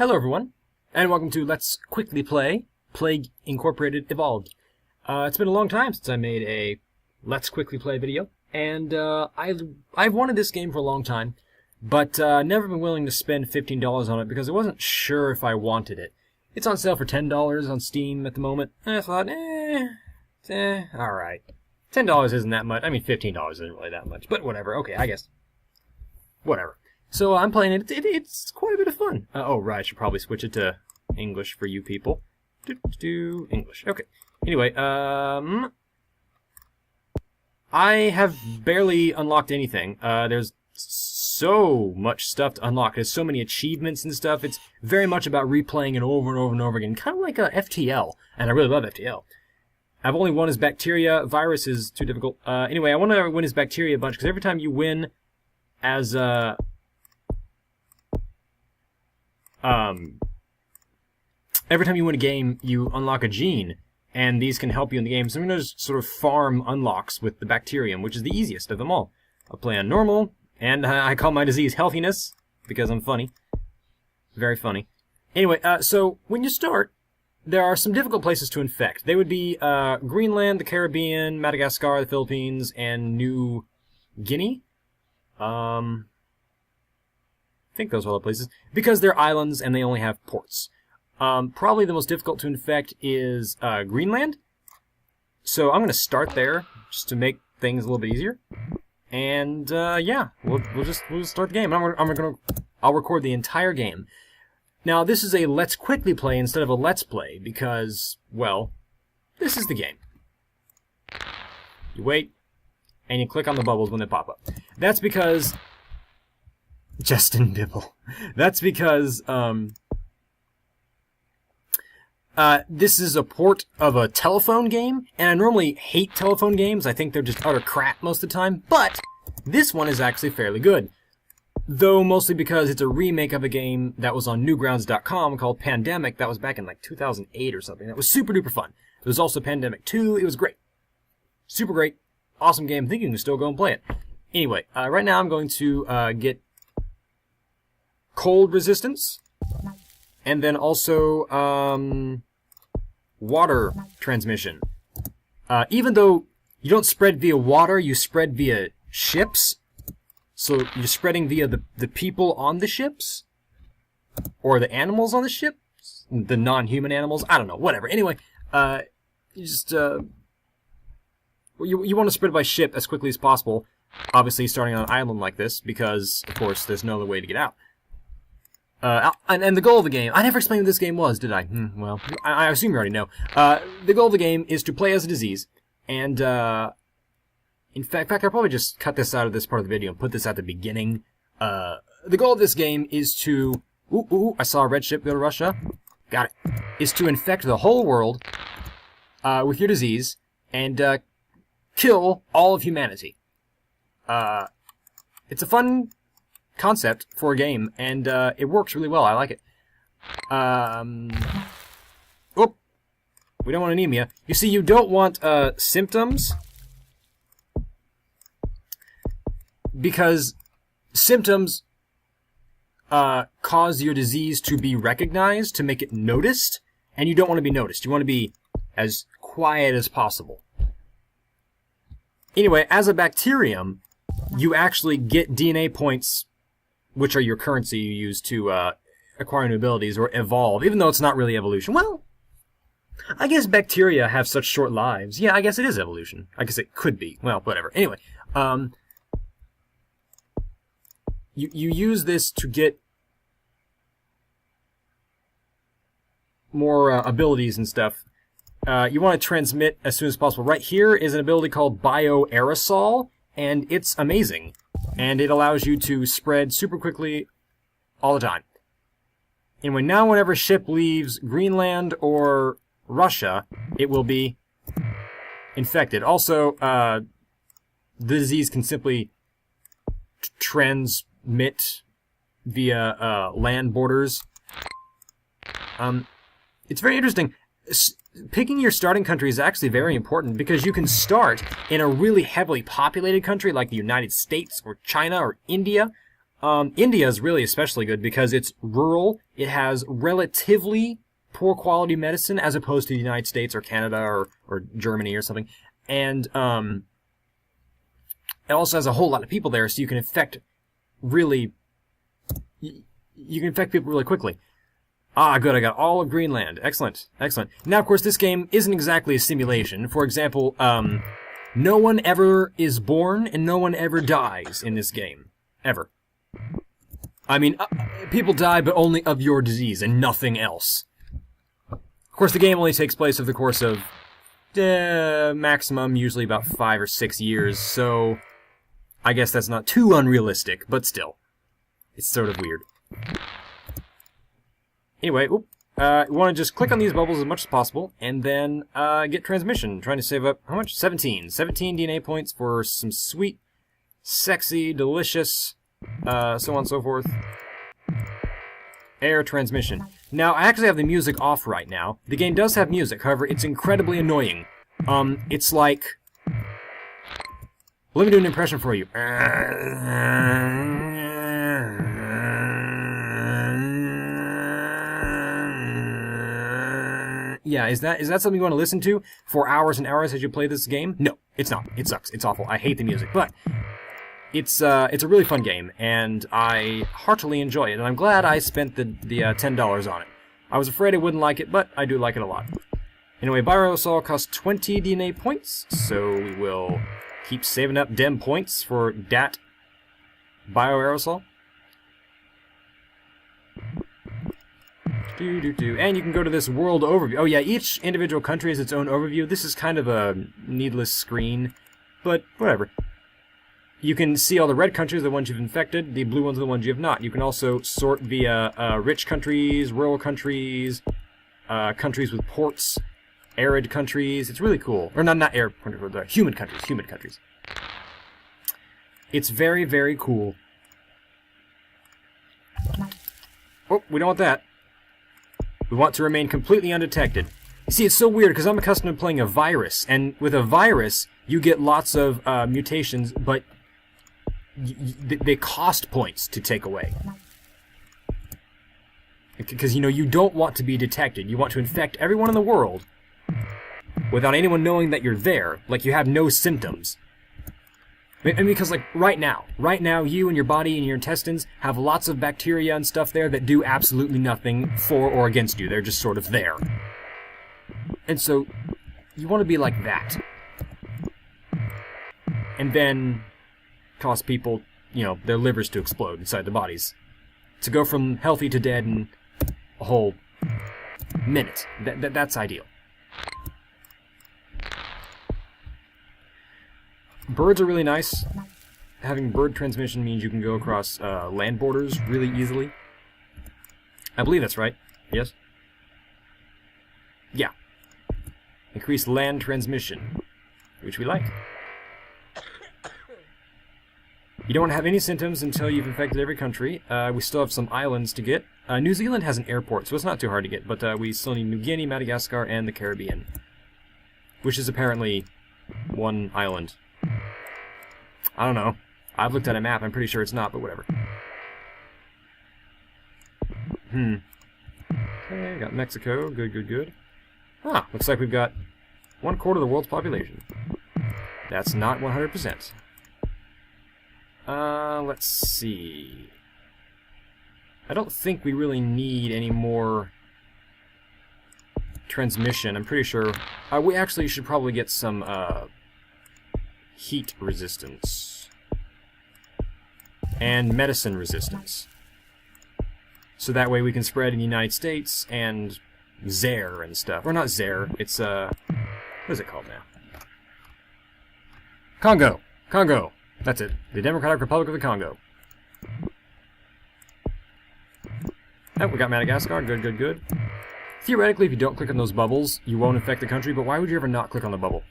Hello everyone, and welcome to Let's Quickly Play Plague Incorporated Evolved. It's been a long time since I made a Let's Quickly Play video, and I've wanted this game for a long time, but never been willing to spend $15 on it because I wasn't sure if I wanted it. It's on sale for $10 on Steam at the moment, and I thought, alright. $10 isn't that much. I mean, $15 isn't really that much, but whatever. Okay, I guess. Whatever. So I'm playing it. It's quite a bit of fun. Oh, right. I should probably switch it to English for you people. English. Okay. Anyway, I have barely unlocked anything. There's so much stuff to unlock. There's so many achievements and stuff. It's very much about replaying it over and over and over again. Kind of like a FTL. And I really love FTL. I've only won as bacteria. Virus is too difficult. Anyway, I want to win as bacteria a bunch, because every time you win as every time you win a game, you unlock a gene, and these can help you in the game. So I'm going to sort of farm unlocks with the bacterium, which is the easiest of them all. I'll play on normal, and I call my disease healthiness, because I'm funny. Very funny. Anyway, so when you start, there are some difficult places to infect. They would be Greenland, the Caribbean, Madagascar, the Philippines, and New Guinea. I think those are all the places, because they're islands and they only have ports. Probably the most difficult to infect is Greenland. So I'm going to start there just to make things a little bit easier. And yeah, we'll just start the game. I'll record the entire game. Now this is a Let's Quickly Play instead of a Let's Play because, well, this is the game. You wait, and you click on the bubbles when they pop up. That's because Justin Bibble. That's because this is a port of a telephone game, and I normally hate telephone games. I think they're just utter crap most of the time, but this one is actually fairly good. Though mostly because it's a remake of a game that was on Newgrounds.com called Pandemic. That was back in like 2008 or something. That was super duper fun. There was also Pandemic 2. It was great. Super great. Awesome game. I think you can still go and play it. Anyway, right now I'm going to get cold resistance, and then also water transmission. Even though you don't spread via water, you spread via ships. So you're spreading via the people on the ships, or the animals on the ships, the non-human animals. I don't know. Whatever. Anyway, you just you want to spread by ship as quickly as possible. Obviously, starting on an island like this, because of course there's no other way to get out. And the goal of the game, I never explained what this game was, did I? Well, I assume you already know. The goal of the game is to play as a disease, and, in fact, I'll probably just cut this out of this part of the video and put this at the beginning. The goal of this game is to, I saw a red ship go to Russia. Got it. Is to infect the whole world, with your disease, and, kill all of humanity. It's a fun concept for a game, and it works really well. I like it. We don't want anemia. You see, you don't want symptoms, because symptoms cause your disease to be recognized, to make it noticed, and you don't want to be noticed. You want to be as quiet as possible. Anyway, as a bacterium, you actually get DNA points, which are your currency you use to acquire new abilities or evolve, even though it's not really evolution. Well, I guess bacteria have such short lives. Yeah, I guess it is evolution. I guess it could be. Well, whatever. Anyway, you use this to get more abilities and stuff. You want to transmit as soon as possible. Right here is an ability called Bioaerosol, and it's amazing. And it allows you to spread super quickly all the time. Anyway, now whenever a ship leaves Greenland or Russia, it will be infected. Also, the disease can simply transmit via land borders. It's very interesting. Picking your starting country is actually very important, because you can start in a really heavily populated country like the United States or China or India, India is really especially good because it's rural. It has relatively poor quality medicine as opposed to the United States or Canada or Germany or something. And it also has a whole lot of people there, so you can infect really... You can infect people really quickly. Ah, good, I got all of Greenland. Excellent, excellent. Now, of course, this game isn't exactly a simulation. For example, no one ever is born and no one ever dies in this game. Ever. I mean, people die, but only of your disease and nothing else. Of course, the game only takes place over the course of maximum, usually about 5 or 6 years, so I guess that's not too unrealistic, but still. It's sort of weird. Anyway, you want to just click on these bubbles as much as possible, and then get transmission. Trying to save up, how much? 17. 17 DNA points for some sweet, sexy, delicious, so on and so forth. Air transmission. Now, I actually have the music off right now. The game does have music, however, it's incredibly annoying. It's like... Let me do an impression for you. Yeah, is that something you want to listen to for hours and hours as you play this game? No, it's not. It sucks. It's awful. I hate the music, but it's a really fun game, and I heartily enjoy it, and I'm glad I spent the $10 on it. I was afraid I wouldn't like it, but I do like it a lot. Anyway, Bioaerosol costs 20 DNA points, so we will keep saving up dem points for dat Bioaerosol. And you can go to this world overview. Oh yeah, each individual country has its own overview. This is kind of a needless screen, but whatever. You can see all the red countries, the ones you've infected, the blue ones are the ones you have not. You can also sort via rich countries, rural countries, countries with ports, arid countries. It's really cool. Or not arid countries, but humid countries. It's very, very cool. Oh, we don't want that. We want to remain completely undetected. You see, it's so weird because I'm accustomed to playing a virus, and with a virus, you get lots of mutations, but they cost points to take away. Because, you know, you don't want to be detected. You want to infect everyone in the world without anyone knowing that you're there, like you have no symptoms. And because, like, right now, you and your body and your intestines have lots of bacteria and stuff there that do absolutely nothing for or against you. They're just sort of there. And so, you want to be like that. And then cause people, you know, their livers to explode inside their bodies. To go from healthy to dead in a whole minute. That's ideal. Birds are really nice. Having bird transmission means you can go across land borders really easily. I believe that's right. Yes? Yeah. Increase land transmission, which we like. You don't want to have any symptoms until you've infected every country. We still have some islands to get. New Zealand has an airport, so it's not too hard to get, but we still need New Guinea, Madagascar, and the Caribbean. Which is apparently one island. I don't know. I've looked at a map. I'm pretty sure it's not, but whatever. Okay, got Mexico. Good. Ah, looks like we've got 1/4 of the world's population. That's not 100%. Let's see. I don't think we really need any more transmission. I'm pretty sure... we actually should probably get some, heat resistance. And medicine resistance. So that way we can spread in the United States and Zaire and stuff. Or not Zaire, it's, what is it called now? Congo! That's it. The Democratic Republic of the Congo. Oh, we got Madagascar. Good. Theoretically, if you don't click on those bubbles, you won't infect the country, but why would you ever not click on the bubble?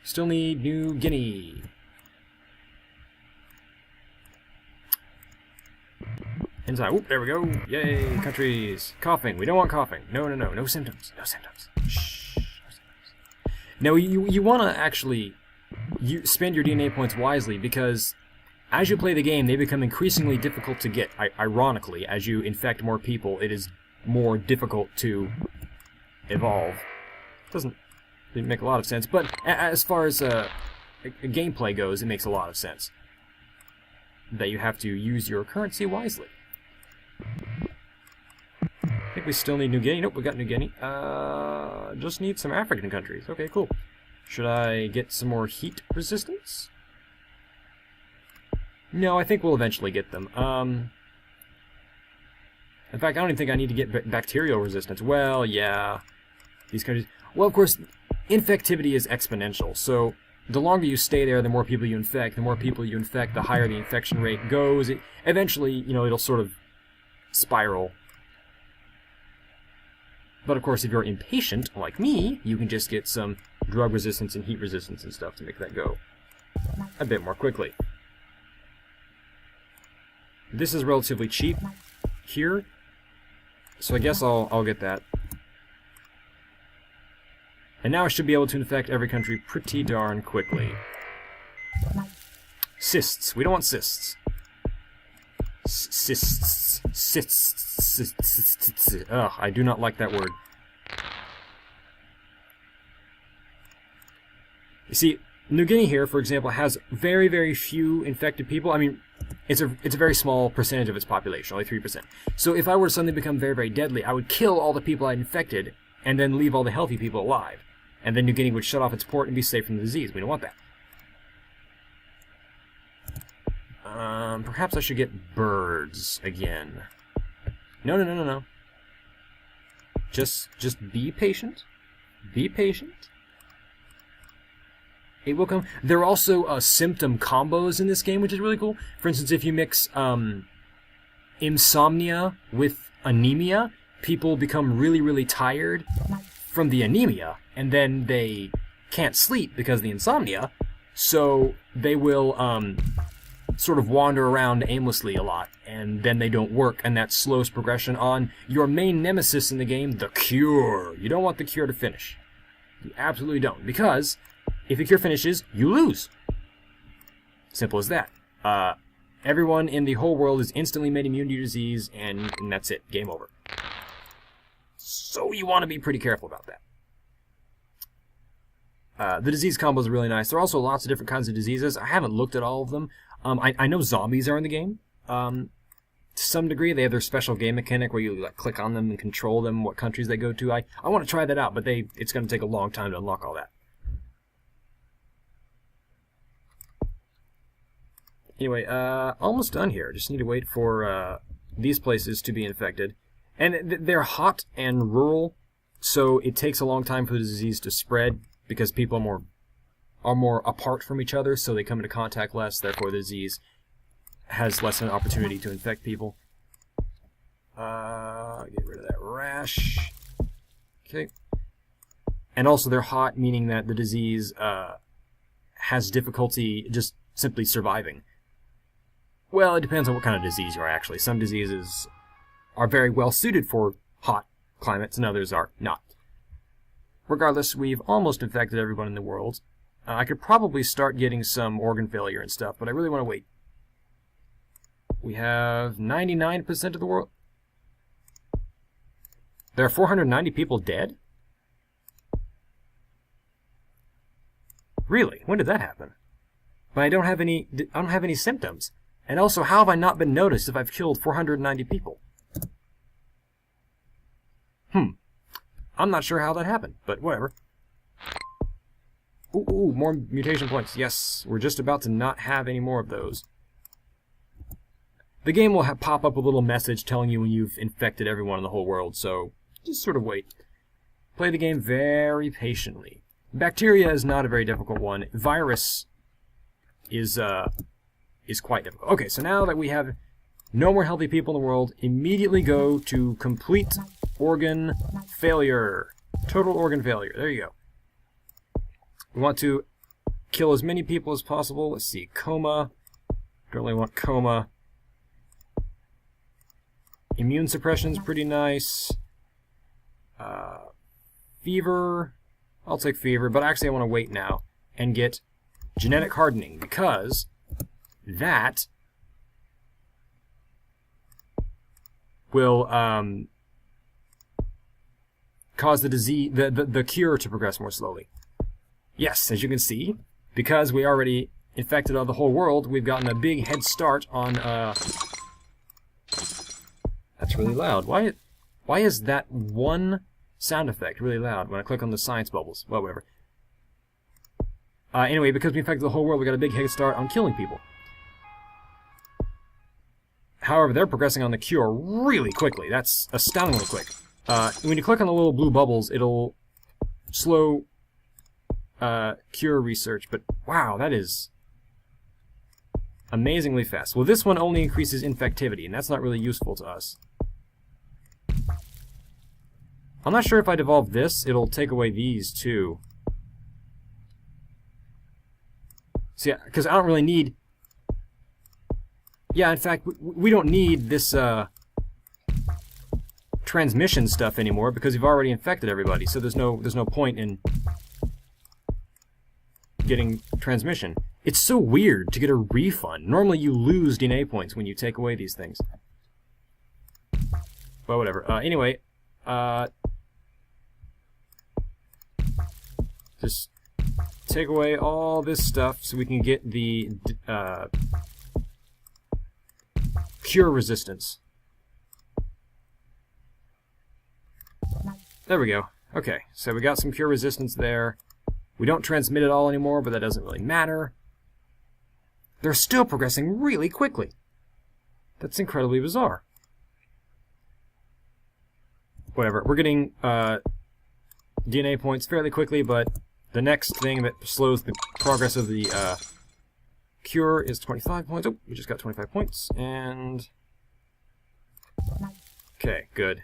Still need New Guinea. Inside. Oop, there we go. Yay, countries. Coughing. We don't want coughing. No symptoms. Shh. No symptoms. Now, you want to actually spend your DNA points wisely, because as you play the game, they become increasingly difficult to get. Ironically, as you infect more people, it is more difficult to evolve. Didn't make a lot of sense, but as far as gameplay goes, it makes a lot of sense. That you have to use your currency wisely. I think we still need New Guinea. Nope, we got New Guinea. Just need some African countries. Okay, cool. Should I get some more heat resistance? No, I think we'll eventually get them. In fact, I don't even think I need to get bacterial resistance. Well, yeah. These countries... Well, of course, infectivity is exponential. So, the longer you stay there, the more people you infect. The more people you infect, the higher the infection rate goes. Eventually, you know, it'll sort of spiral. But, of course, if you're impatient, like me, you can just get some drug resistance and heat resistance and stuff to make that go a bit more quickly. This is relatively cheap here, so I guess I'll get that. And now I should be able to infect every country pretty darn quickly. Cysts. We don't want cysts. Cysts. Cysts. Ugh, I do not like that word. You see, New Guinea here, for example, has very, very few infected people. I mean, it's a very small percentage of its population, only 3%. So if I were to suddenly become very, very deadly, I would kill all the people I'd infected and then leave all the healthy people alive. And then New Guinea would shut off its port and be safe from the disease. We don't want that. Perhaps I should get birds again. No. Just be patient. Be patient. It will come. There are also symptom combos in this game, which is really cool. For instance, if you mix insomnia with anemia, people become really, really tired from the anemia, and then they can't sleep because of the insomnia, so they will sort of wander around aimlessly a lot, and then they don't work, and that slows progression on your main nemesis in the game, the cure. You don't want the cure to finish. You absolutely don't, because if the cure finishes, you lose. Simple as that. Everyone in the whole world is instantly made immune to disease, and that's it. Game over. So you want to be pretty careful about that. The disease combos are really nice. There are also lots of different kinds of diseases. I haven't looked at all of them. I know zombies are in the game. To some degree, they have their special game mechanic where you like click on them and control them, what countries they go to. I want to try that out, but it's going to take a long time to unlock all that. Anyway, almost done here. Just need to wait for these places to be infected. And they're hot and rural, so it takes a long time for the disease to spread because people are more apart from each other, so they come into contact less, therefore the disease has less of an opportunity to infect people. Get rid of that rash. Okay. And also they're hot, meaning that the disease has difficulty just simply surviving. Well, it depends on what kind of disease you are, actually. Some diseases are very well suited for hot climates, and others are not. Regardless, we've almost infected everyone in the world. I could probably start getting some organ failure and stuff, but I really want to wait. We have 99% of the world. There are 490 people dead? Really? When did that happen? But I don't have any symptoms. And also, how have I not been noticed if I've killed 490 people? I'm not sure how that happened, but whatever. Ooh, more mutation points. Yes, we're just about to not have any more of those. The game will pop up a little message telling you when you've infected everyone in the whole world, so just sort of wait. Play the game very patiently. Bacteria is not a very difficult one. Virus is quite difficult. Okay, so now that we have no more healthy people in the world, immediately go to complete organ failure. Total organ failure. There you go. We want to kill as many people as possible. Let's see, coma. Don't really want coma. Immune suppression's pretty nice. Fever. I'll take fever, but actually I want to wait now and get genetic hardening, because that will cause the disease, the cure to progress more slowly. Yes, as you can see, because we already infected the whole world, we've gotten a big head start on. That's really loud. Why is that one sound effect really loud when I click on the science bubbles? Well, whatever. Anyway, because we infected the whole world, we got a big head start on killing people. However, they're progressing on the cure really quickly. That's astoundingly quick. When you click on the little blue bubbles, it'll slow cure research, but wow, that is amazingly fast. Well, this one only increases infectivity, and that's not really useful to us. I'm not sure if I devolve this, it'll take away these too. See, because I don't really need... Yeah, in fact, we don't need this transmission stuff anymore because we've already infected everybody. So there's no point in getting transmission. It's so weird to get a refund. Normally you lose DNA points when you take away these things. Well, whatever. Anyway, just take away all this stuff so we can get the cure resistance. There we go. Okay, so we got some cure resistance there. We don't transmit it all anymore, but that doesn't really matter. They're still progressing really quickly. That's incredibly bizarre. Whatever, we're getting DNA points fairly quickly, but the next thing that slows the progress of the cure is 25 points. Oh, we just got 25 points, and... Okay, good.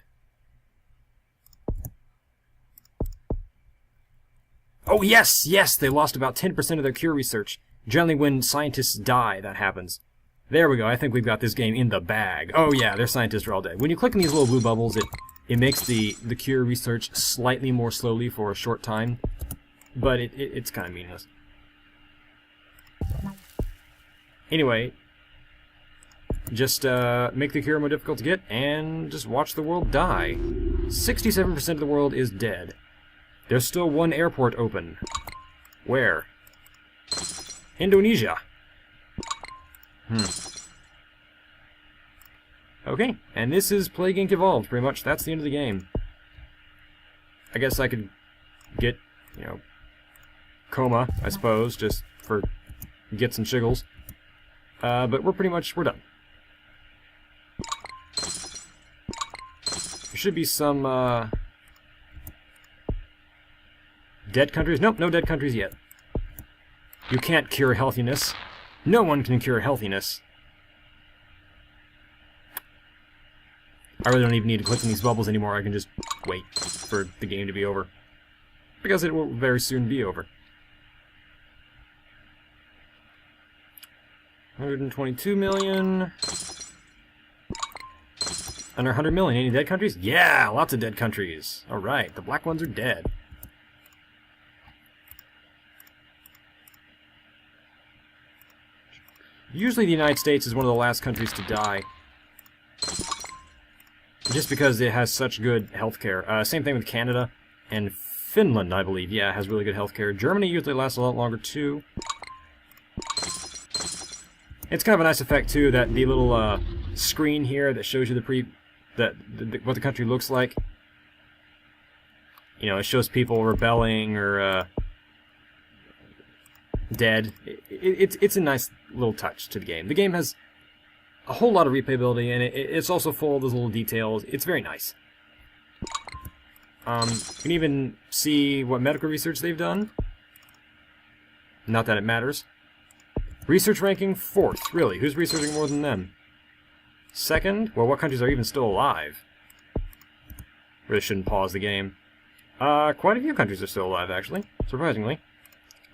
Oh, yes! Yes! They lost about 10% of their cure research. Generally, when scientists die, that happens. There we go. I think we've got this game in the bag. Oh, yeah, their scientists are all dead. When you click on these little blue bubbles, it makes the cure research slightly more slowly for a short time. But it's kind of meaningless. Anyway, just make the cure more difficult to get, and just watch the world die. 67% of the world is dead. There's still one airport open. Where? Indonesia. Okay, and this is Plague Inc. Evolved, pretty much. That's the end of the game. I guess I could get, you know, Coma, I suppose, just for gets and shiggles. But we're done. There should be some, dead countries? Nope, no dead countries yet. You can't cure healthiness. No one can cure healthiness. I really don't even need to click on these bubbles anymore. I can just wait for the game to be over. Because it will very soon be over. 122 million. Under 100 million. Any dead countries? Yeah, lots of dead countries. Alright, the black ones are dead. Usually the United States is one of the last countries to die. Just because it has such good healthcare. Same thing with Canada. And Finland, I believe. Yeah, has really good healthcare. Germany usually lasts a lot longer, too. It's kind of a nice effect, too, that the little screen here that shows you what the country looks like. You know, it shows people rebelling or dead. It's a nice little touch to the game. The game has a whole lot of replayability, and it's also full of those little details. It's very nice. You can even see what medical research they've done. Not that it matters. Research ranking 4th, really. Who's researching more than them? 2nd? Well, what countries are even still alive? Really shouldn't pause the game. Quite a few countries are still alive, actually. Surprisingly.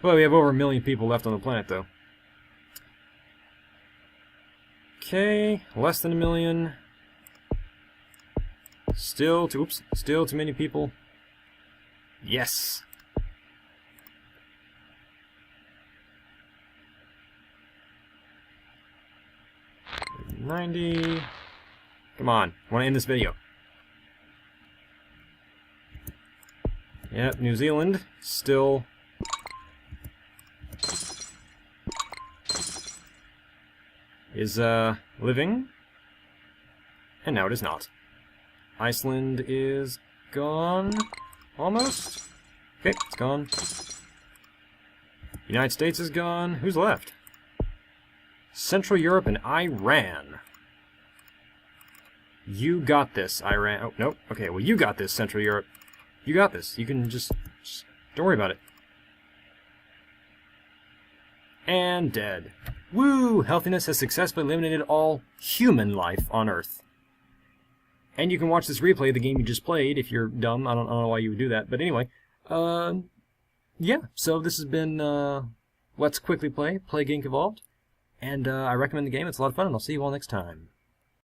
Well, we have over 1 million people left on the planet, though. Okay, less than 1 million. Still too many people. Yes! 90. Come on. I want to end this video. Yep, New Zealand still is living, and now it is not. Iceland is gone, almost. Okay, it's gone. United States is gone. Who's left? Central Europe and Iran. You got this, Iran. Oh, nope. Okay, well, you got this, Central Europe. You got this. You can just don't worry about it. And dead. Woo! Healthiness has successfully eliminated all human life on Earth. And you can watch this replay of the game you just played if you're dumb. I don't know why you would do that. But anyway, yeah. So this has been Let's Quickly Play Gink Evolved. And I recommend the game. It's a lot of fun, and I'll see you all next time.